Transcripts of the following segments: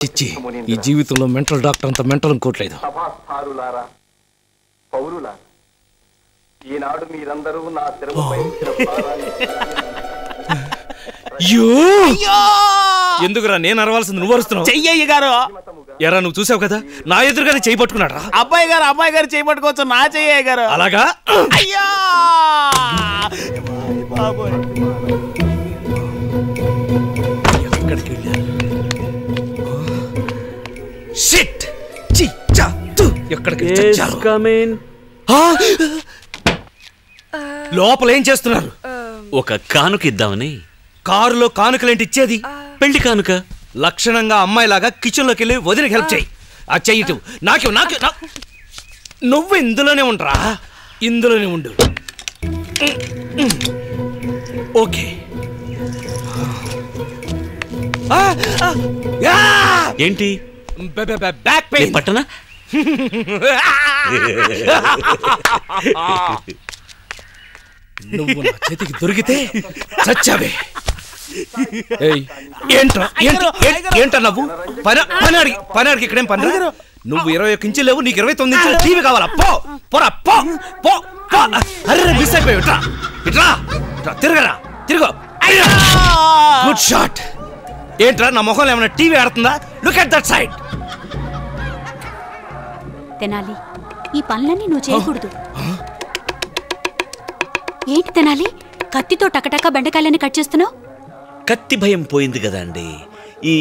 చిచ్చి ఈ జీవితంలో మెంటల్ డాక్టర్ అంత మెంటల్ ఇంకోట్లేదు. సభాస్థారులారా, పౌరులారా, ఈనాడు మీరందరూ నా శిరముపై ఎందుకురా నేను అరవాల్సింది నువ్వు అరుస్తున్నావు? చెయ్యయ్య గారు. ఎరా నువ్వు చూసావు కదా నా ఎదురుగానే చేయి పట్టుకున్నాడు. అబ్బాయి గారు చేయి పట్టుకోవచ్చు. నా చెయ్యయ్య గారు. అలాగా? అయ్యా ఎక్కడికి వెళ్ళారు? షిట్! ఎక్కడికి వచ్చారు? లోపల ఏం చేస్తున్నారు? ఒక కానుక ఇద్దామని. కారులో కానుకలేంటి ఇచ్చేది? పెళ్లి కానుక. లక్షణంగా అమ్మాయిలాగా కిచెన్ లోకి వెళ్ళి వదినకి హెల్ప్ చేయి. ఆ చెయ్యి నాకే నువ్వు ఇందులోనే ఉండరా? ఇందులోనే ఉండు. ఓకే. ఏంటి? Back pain. పట్టనా? నువ్వు నా చేతికి దొరికితే చచ్చావే. ఏంట నవ్వు? పని అడిగి ఇక్కడేం పని? నువ్వు 21 ఇంచులు లేవు, నీకు 29 ఇంచులు టీవీ కావాలా? పోరా పో పో. అరే మిస్ అయిపోయి ఇట్రా తిరగరా తిరుగు. Good shot. ఏంట్రా నా మొహంలో ఏమైనా టీవీ ఆడుతుందా? Look at that side. Tenali, ఈ పనులన్నీ నువ్వు చేయకూడదు. ఏంటి తెనాలి, కత్తితో టకటక బెండకాయలని కట్ చేస్తున్నావు? కత్తి భయం పోయింది కదా అండి. ఈ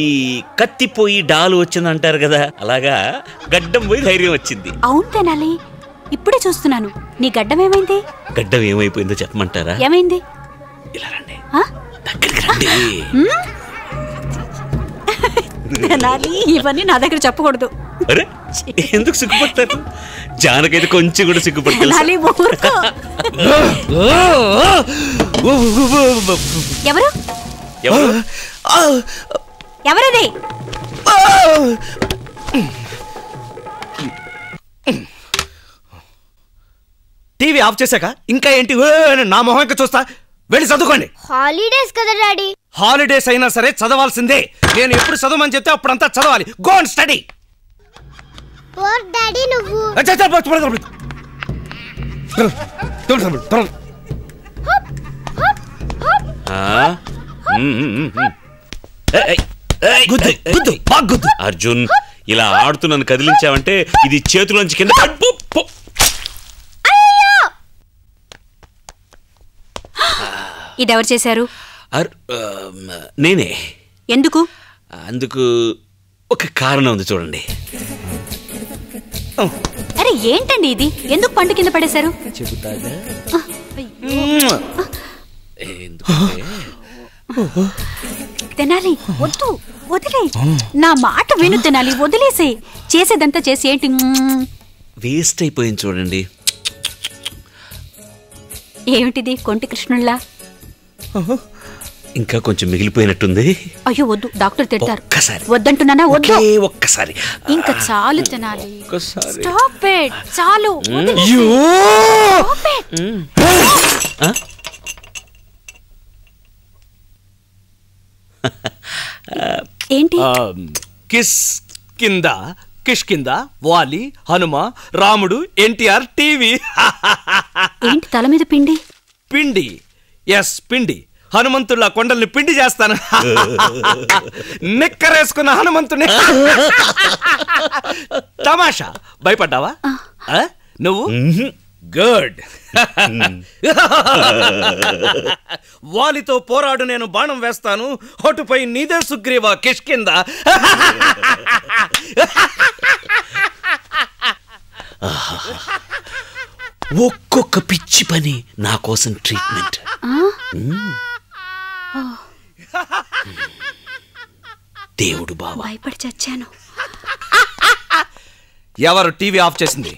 కత్తి పోయి డాలు వచ్చిందంటారు కదా, అలాగా గడ్డం పోయి ధైర్యం వచ్చింది. అవును తెనాలి, ఇప్పుడే చూస్తున్నాను. నీ గడ్డం ఏమైంది? గడ్డం ఏమైపోయిందో చెప్పమంటారా? ఏమైంది? ఇలా రండి, దగ్గరికి రండి. తెనాలి, ఇవన్నీ నా దగ్గర చెప్పకూడదు. అరే ఎందుకు సిగ్గుపడతారు? జానకైతే కొంచెం కూడా సిగ్గుపడతారు. ఎవరు ఎవరది? టీవీ ఆఫ్ చేశాక ఇంకా ఏంటి నా మొహం ఇంకా చూస్తా? వెళ్ళి చదువుకోండి. హాలిడేస్ కదా డాడీ. హాలిడేస్ అయినా సరే చదవాల్సిందే. నేను ఎప్పుడు చదవమని చెప్తే అప్పుడంతా చదవాలి. Go and study. డాడీ నువ్వు అర్జున్, ఇలా ఆడుతూ నన్ను కదిలించావంటే ఇది చేతులోంచి కింద. ఇదెవరు చేశారు? నేనే. ఎందుకు? అందుకు ఒక కారణం ఉంది, చూడండి. అరే ఏంటండి ఇది? ఎందుకు పండు కింద పడేశారు? తెనాలి వద్దు, వదిలే. నా మాట విను తెనాలి, వదిలేసే. చేసేదంతా చేసి ఏంటి వేస్ట్ అయిపోయింది చూడండి. ఏమిటిది కొంటి కృష్ణుల్లా? ఇంకా కొంచెం మిగిలిపోయినట్టుంది. అయ్యో వద్దు, డాక్టర్ తిడతారు. ఒక్కసారి వద్దంటున్నానా? వద్దు, ఒక్కసారి. ఇంకా చాలు తెనాలి. స్టాప్ ఇట్, చాలు. ఏంటి? కిస్ కింద కిష్కింద, వాలి, హనుమ, రాముడు, ఎన్టీఆర్, టీవీ. ఏంటి తల మీద పిండి? పిండి, ఎస్ పిండి. హనుమంతుడిలా కొండల్ని పిండి చేస్తాను. నిక్కరేసుకున్న హనుమంతుని. తమాషా. భయపడ్డావా నువ్వు? గుడ్. వాలితో పోరాడు, నేను బాణం వేస్తాను. హోటుపై నీదే సుగ్రీవా కిష్కింద. ఒక్కొక్క పిచ్చి పని నా కోసం ట్రీట్మెంట్. దేవుడు బావా. భయపడి చచ్చాను. ఎవరు టీవీ ఆఫ్ చేసింది?